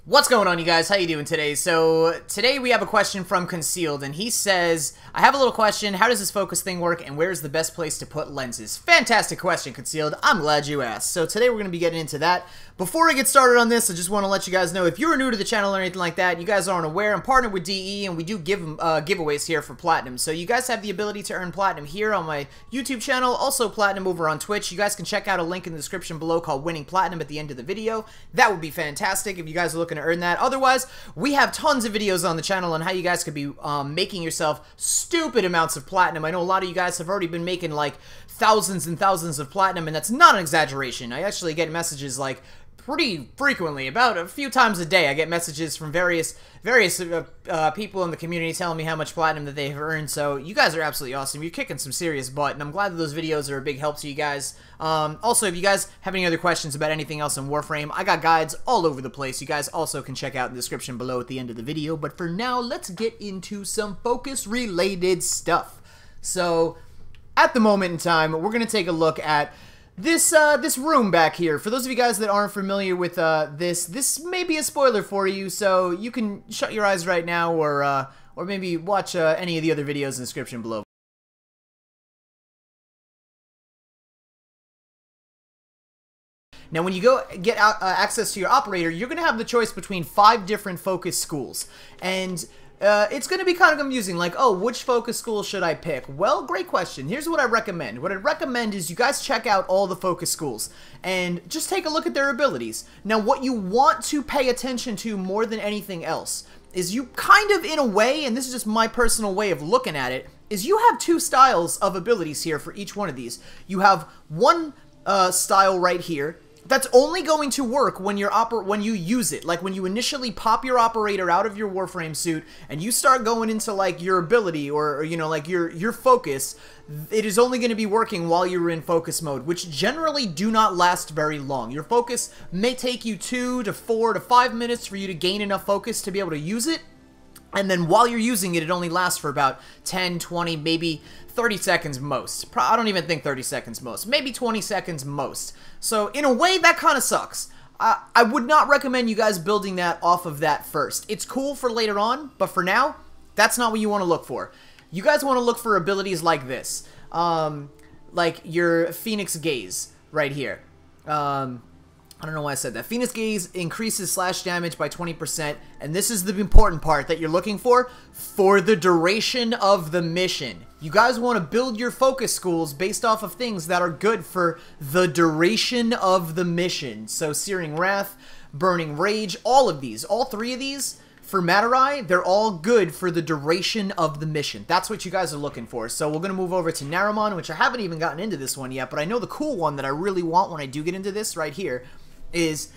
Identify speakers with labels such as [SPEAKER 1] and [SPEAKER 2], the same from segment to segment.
[SPEAKER 1] What's going on, you guys? How you doing today? So today we have a question from Concealed, and he says, I have a little question. How does this focus thing work, and where's the best place to put lenses? Fantastic question, Concealed. I'm glad you asked. So today we're going to be getting into that. Before I get started on this, I just want to let you guys know, if you're new to the channel or anything like that, you guys aren't aware, I'm partnered with DE, and we do give giveaways here for Platinum. So you guys have the ability to earn Platinum here on my YouTube channel, also Platinum over on Twitch. You guys can check out a link in the description below called Winning Platinum at the end of the video. That would be fantastic if you guys are looking to earn that. Otherwise, we have tons of videos on the channel on how you guys could be making yourself stupid amounts of Platinum. I know a lot of you guys have already been making like thousands and thousands of Platinum, and that's not an exaggeration. I actually get messages like pretty frequently, about a few times a day. I get messages from various people in the community telling me how much Platinum that they've earned. So you guys are absolutely awesome. You're kicking some serious butt, and I'm glad that those videos are a big help to you guys. Also, if you guys have any other questions about anything else in Warframe, I got guides all over the place. You guys also can check out in the description below at the end of the video. But for now, let's get into some focus-related stuff. So, at the moment in time, we're going to take a look at this room back here. For those of you guys that aren't familiar with this may be a spoiler for you, so you can shut your eyes right now, or maybe watch any of the other videos in the description below. Now, when you go get access to your operator, you're going to have the choice between 5 different focus schools, and it's going to be kind of confusing, like, oh, which focus school should I pick? Well, great question. Here's what I recommend. What I'd recommend is you guys check out all the focus schools and just take a look at their abilities. Now, what you want to pay attention to more than anything else is you kind of, in a way, and this is just my personal way of looking at it, is you have 2 styles of abilities here for each one of these. You have one style right here that's only going to work when you use it. Like when you initially pop your operator out of your Warframe suit and you start going into like your ability or you know, like your focus, it is only going to be working while you're in focus mode, which generally do not last very long. Your focus may take you 2 to 4 to 5 minutes for you to gain enough focus to be able to use it. And then while you're using it, it only lasts for about 10, 20, maybe 30 seconds most. I don't even think 30 seconds most. Maybe 20 seconds most. So in a way, that kind of sucks. I would not recommend you guys building that off of that first. It's cool for later on, but for now, that's not what you want to look for. You guys want to look for abilities like this. Like your Phoenix Gaze right here. I don't know why I said that. Phoenix Gaze increases slash damage by 20%, and this is the important part that you're looking for the duration of the mission. You guys want to build your focus schools based off of things that are good for the duration of the mission. So Searing Wrath, Burning Rage, all of these, all 3 of these, for Materai, they're all good for the duration of the mission. That's what you guys are looking for. So we're going to move over to Nerimon, which I haven't even gotten into this one yet, but I know the cool one that I really want when I do get into this right here is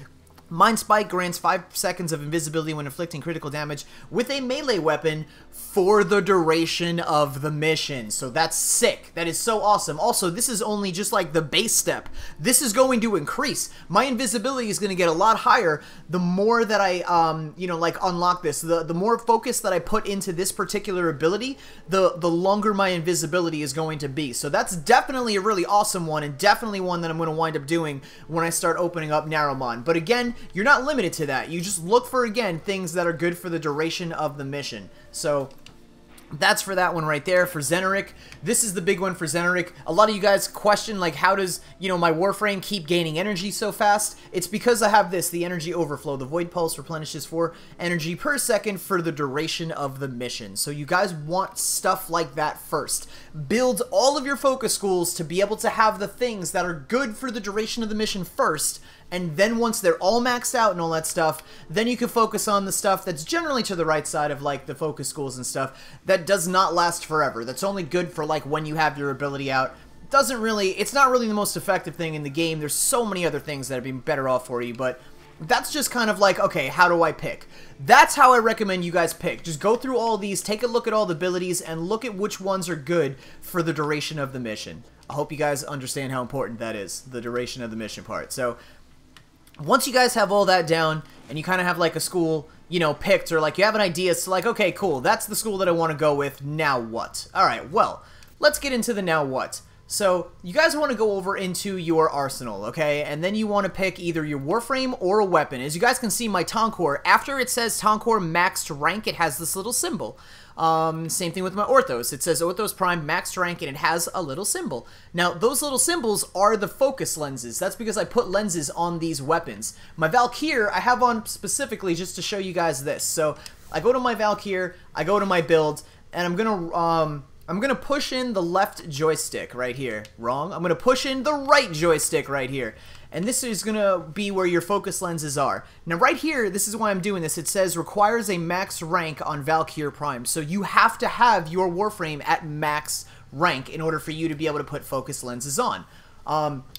[SPEAKER 1] Mind Spike grants 5 seconds of invisibility when inflicting critical damage with a melee weapon for the duration of the mission. So that's sick. That is so awesome. Also, this is only just like the base step. This is going to increase. My invisibility is going to get a lot higher the more that I, you know, like unlock this. The more focus that I put into this particular ability, the longer my invisibility is going to be. So that's definitely a really awesome one, and definitely one that I'm going to wind up doing when I start opening up Nerimon. But again, you're not limited to that. You just look for, again, things that are good for the duration of the mission. So that's for that one right there. For Zeneric, this is the big one for Zeneric. A lot of you guys question, like, how does, you know, my Warframe keep gaining energy so fast? It's because I have this, the Energy Overflow. The Void Pulse replenishes 4 energy per second for the duration of the mission. So you guys want stuff like that first. Build all of your focus schools to be able to have the things that are good for the duration of the mission first, and then once they're all maxed out and all that stuff, then you can focus on the stuff that's generally to the right side of like the focus schools and stuff that does not last forever. That's only good for like when you have your ability out. It's not really the most effective thing in the game. There's so many other things that would be better off for you, but that's just kind of like, okay, how do I pick? That's how I recommend you guys pick. Just go through all these, take a look at all the abilities, and look at which ones are good for the duration of the mission. I hope you guys understand how important that is, the duration of the mission part. So once you guys have all that down, and you kind of have like a school, you know, picked, or like you have an idea, it's like, okay, cool, that's the school that I want to go with, now what? Alright, well, let's get into the now what. So you guys want to go over into your arsenal, okay? And then you want to pick either your Warframe or a weapon. As you guys can see, my Tonkor, after it says Tonkor maxed rank, it has this little symbol. Same thing with my Orthos. It says Orthos Prime maxed rank, and it has a little symbol. Now, those little symbols are the focus lenses. That's because I put lenses on these weapons. My Valkyr, I have on specifically just to show you guys this. So I go to my Valkyr, I go to my build, and I'm gonna push in the left joystick right here. Wrong. I'm gonna push in the right joystick right here. And this is gonna be where your focus lenses are. Now right here, this is why I'm doing this. It says requires a max rank on Valkyr Prime. So you have to have your Warframe at max rank in order for you to be able to put focus lenses on.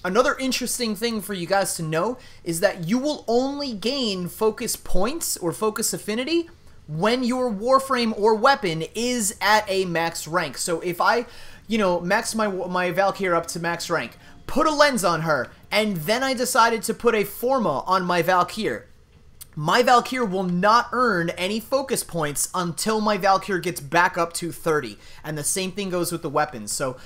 [SPEAKER 1] Another interesting thing for you guys to know is that you will only gain focus points or focus affinity when your Warframe or weapon is at a max rank. So if I, max my Valkyr up to max rank, put a lens on her, and then I decided to put a Forma on my Valkyr will not earn any focus points until my Valkyr gets back up to 30. And the same thing goes with the weapons. So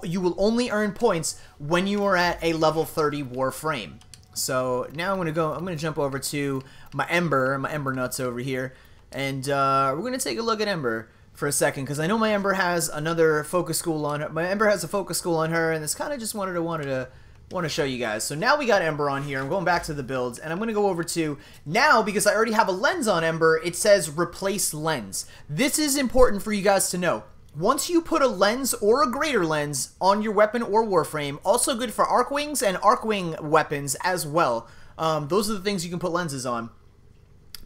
[SPEAKER 1] you will only earn points when you are at a level 30 Warframe. So now I'm gonna jump over to my Ember nuts over here. And we're going to take a look at Ember for a second, because I know my Ember has another focus school on her. My Ember has a focus school on her, and this kind of just wanted to show you guys. So now we got Ember on here. I'm going back to the builds, and I'm going to go over to, now because I already have a lens on Ember, it says replace lens. This is important for you guys to know. Once you put a lens or a greater lens on your weapon or Warframe, also good for arc wings and arc wing weapons as well. Those are the things you can put lenses on.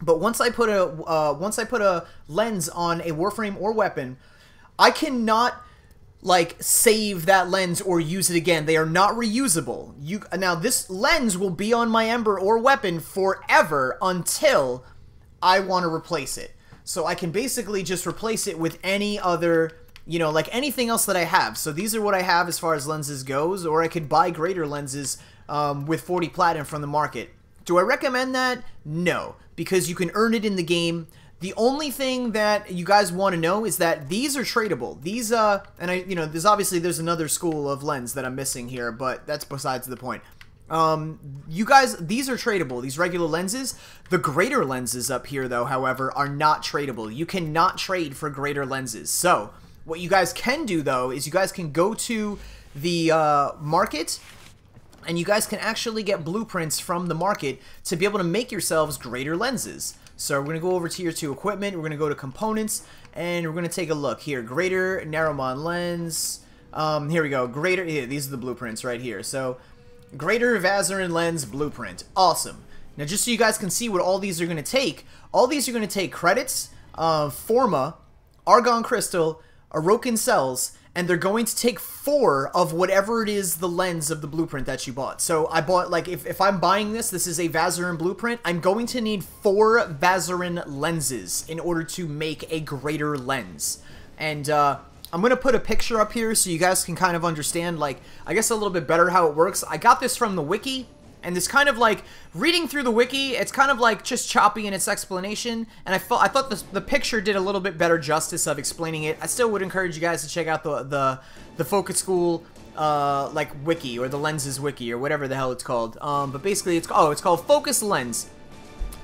[SPEAKER 1] But once I put a lens on a Warframe or weapon, I cannot save that lens or use it again. They are not reusable. Now this lens will be on my Ember or weapon forever until I want to replace it. So I can basically just replace it with any other, anything else that I have. So these are what I have as far as lenses goes, or I could buy greater lenses with 40 platinum from the market. Do I recommend that? No, because you can earn it in the game. The only thing that you guys want to know is that these are tradable. These, there's another school of lens that I'm missing here, but that's besides the point. You guys, these are tradable, these regular lenses. The greater lenses up here, though, however, are not tradable. You cannot trade for greater lenses. So, what you guys can do, though, is you guys can go to the market, and you guys can actually get blueprints from the market to be able to make yourselves greater lenses. So we're going to go over to your equipment, we're going to go to components, and we're going to take a look here. Greater Nerimon lens, here we go, greater, yeah, these are the blueprints right here. So, greater Vazarin lens blueprint, awesome. Now just so you guys can see what all these are going to take, credits, Forma, Argon Crystal, Orokin cells, and they're going to take 4 of whatever it is the lens of the blueprint that you bought. So I bought, if I'm buying this is a Vazarin blueprint, I'm going to need 4 Vazarin lenses in order to make a greater lens. And I'm going to put a picture up here so you guys can kind of understand, I guess a little bit better how it works. I got this from the wiki. And this kind of reading through the wiki, it's kind of just choppy in its explanation, and I thought the picture did a little bit better justice of explaining it. I still would encourage you guys to check out the Focus School wiki, or the Lenses wiki, or whatever the hell it's called. But basically it's called Focus Lens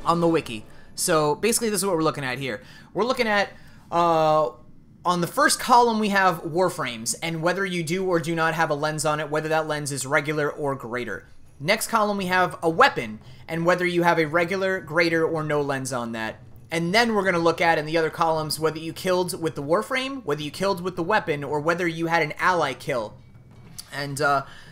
[SPEAKER 1] on the wiki. So basically this is what we're looking at here. We're looking at on the first column we have Warframes, and whether you do or do not have a lens on it, whether that lens is regular or greater. Next column we have a weapon, and whether you have a regular, greater, or no lens on that. And then we're going to look at in the other columns whether you killed with the Warframe, whether you killed with the weapon, or whether you had an ally kill. And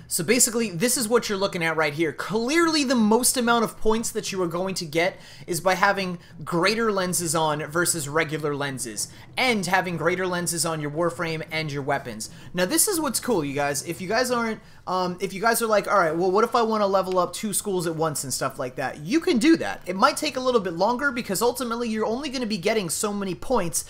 [SPEAKER 1] so basically this is what you're looking at right here. Clearly the most amount of points that you are going to get is by having greater lenses on versus regular lenses, and having greater lenses on your Warframe and your weapons. Now this is what's cool, you guys. If you guys aren't if you guys are like, alright, well what if I want to level up 2 schools at once and stuff like that, you can do that. It might take a little bit longer because ultimately you're only going to be getting so many points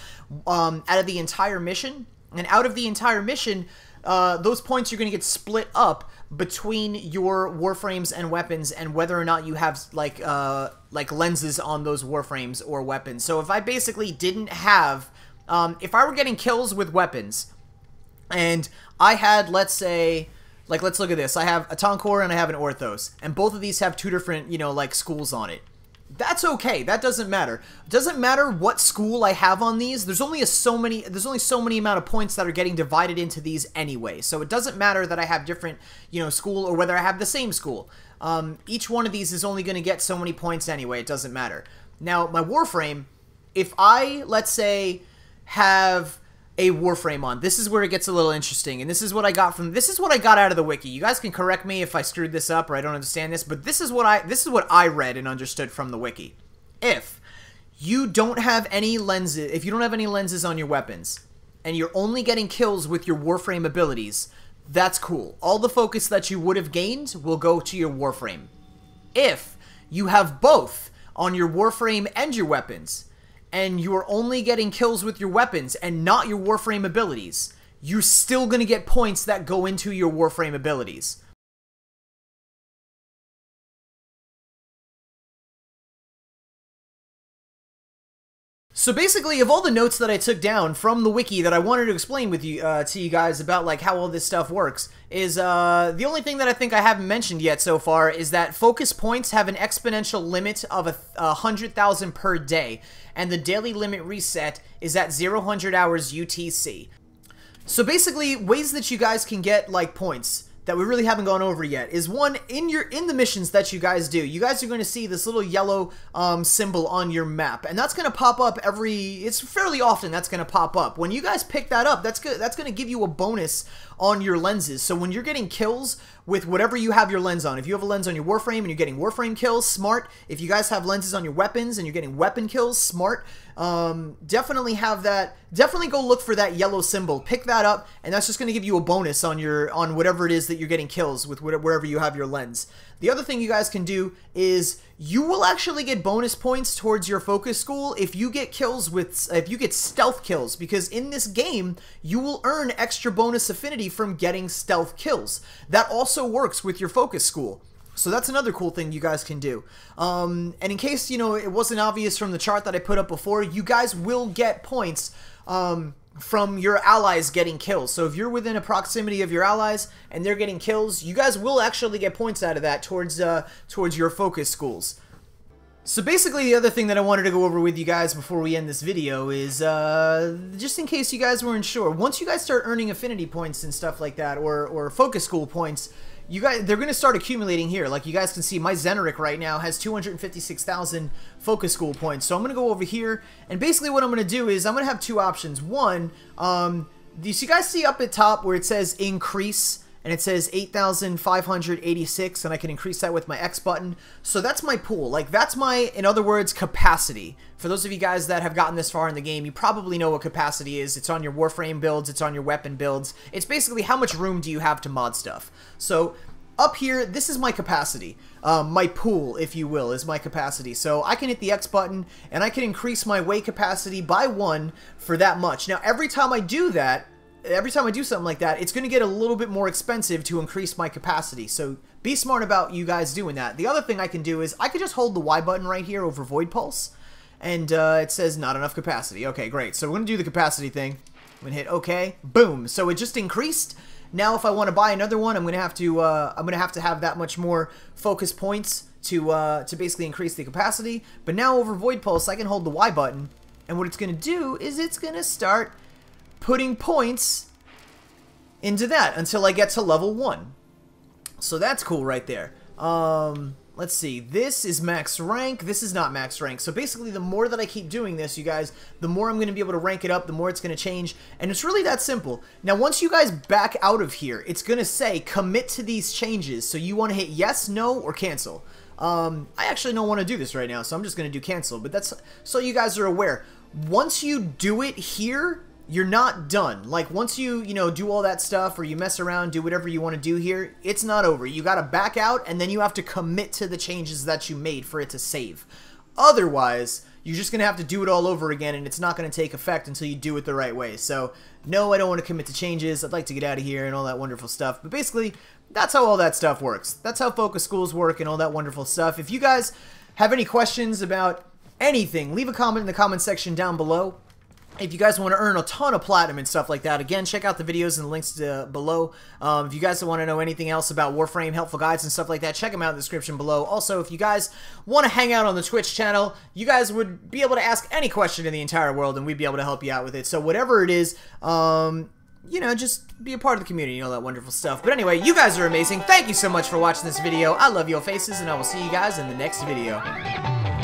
[SPEAKER 1] out of the entire mission, and out of the entire mission those points are going to get split up between your Warframes and weapons, and whether or not you have lenses on those Warframes or weapons. So if I basically didn't have, if I were getting kills with weapons, and I had, let's say, Like, let's look at this. I have a Tonkor and I have an Orthos, and both of these have two different, you know, like, schools on it. That's okay. That doesn't matter. It doesn't matter what school I have on these. There's only so many amount of points that are getting divided into these anyway. So it doesn't matter that I have different, you know, school or whether I have the same school. Each one of these is only going to get so many points anyway. It doesn't matter. Now, my Warframe, if I, let's say, have a Warframe on, this is where it gets a little interesting, and this is what I got out of the wiki. You guys can correct me if I screwed this up or I don't understand this, but this is what I read and understood from the wiki. If you don't have any lenses on your weapons, and you're only getting kills with your Warframe abilities, that's cool. All the focus that you would have gained will go to your Warframe. If you have both on your Warframe and your weapons, and you are only getting kills with your weapons and not your Warframe abilities, you're still going to get points that go into your Warframe abilities. So basically, of all the notes that I took down from the wiki that I wanted to explain with you to you guys about like how all this stuff works is the only thing that I think I haven't mentioned yet so far is that focus points have an exponential limit of 100,000 per day, and the daily limit reset is at 0 hours UTC. So basically, ways that you guys can get like points that we really haven't gone over yet is one, in the missions that you guys do, you guys are going to see this little yellow symbol on your map, and that's going to pop up it's fairly often that's going to pop up. When you guys pick that up, that's going to give you a bonus on your lenses. So when you're getting kills with whatever you have your lens on, if you have a lens on your Warframe and you're getting Warframe kills, smart. If you guys have lenses on your weapons and you're getting weapon kills, smart. Definitely have that. Definitely go look for that yellow symbol. Pick that up, and that's just going to give you a bonus on whatever it is that you're getting kills with wherever you have your lens. The other thing you guys can do is you will actually get bonus points towards your focus school if you get stealth kills, because in this game you will earn extra bonus affinity from getting stealth kills. That also works with your focus school. So that's another cool thing you guys can do. And in case, you know, it wasn't obvious from the chart that I put up before, you guys will get points from your allies getting kills. So if you're within a proximity of your allies and they're getting kills, you guys will actually get points out of that towards your focus schools. So basically, the other thing that I wanted to go over with you guys before we end this video is, just in case you guys weren't sure, once you guys start earning affinity points and stuff like that, or focus school points, they're going to start accumulating here. Like you guys can see, my Zeneric right now has 256,000 focus school points. So I'm going to go over here, and basically what I'm going to do is I'm going to have two options. One, do you guys see up at top where it says increase? And it says 8,586, and I can increase that with my X button. So that's my pool. Like, that's my, in other words, capacity. For those of you guys that have gotten this far in the game, you probably know what capacity is. It's on your Warframe builds, it's on your weapon builds. It's basically how much room do you have to mod stuff. So up here, this is my capacity. My pool, if you will, is my capacity. So I can hit the X button, and I can increase my way capacity by 1 for that much. Now, every time I do that, every time I do something like that, it's going to get a little bit more expensive to increase my capacity. So be smart about you guys doing that. The other thing I can do is I could just hold the Y button right here over Void Pulse, and it says not enough capacity. Okay, great. So we're going to do the capacity thing. I'm going to hit OK. Boom. So it just increased. Now if I want to buy another one, I'm going to have to have that much more focus points to basically increase the capacity. But now over Void Pulse, I can hold the Y button, and what it's going to do is it's going to start putting points into that until I get to level 1. So that's cool right there. Let's see. This is max rank. This is not max rank. So basically, the more that I keep doing this, you guys, the more I'm going to be able to rank it up, the more it's going to change. And it's really that simple. Now, once you guys back out of here, it's going to say commit to these changes. So you want to hit yes, no, or cancel. I actually don't want to do this right now, so I'm just going to do cancel. But that's so you guys are aware. Once you do it here, you're not done. Like, once you do all that stuff, or you mess around, do whatever you want to do here, it's not over. You gotta back out, and then you have to commit to the changes that you made for it to save. Otherwise, you're just gonna have to do it all over again, and it's not gonna take effect until you do it the right way. So, no, I don't want to commit to changes. I'd like to get out of here and all that wonderful stuff. But basically, that's how all that stuff works. That's how focus schools work and all that wonderful stuff. If you guys have any questions about anything, leave a comment in the comment section down below. If you guys want to earn a ton of platinum and stuff like that, again, check out the videos and the links below. If you guys want to know anything else about Warframe, helpful guides and stuff like that, check them out in the description below. Also, if you guys want to hang out on the Twitch channel, you guys would be able to ask any question in the entire world, and we'd be able to help you out with it. So whatever it is, you know, just be a part of the community and all that wonderful stuff. But anyway, you guys are amazing. Thank you so much for watching this video. I love your faces, and I will see you guys in the next video.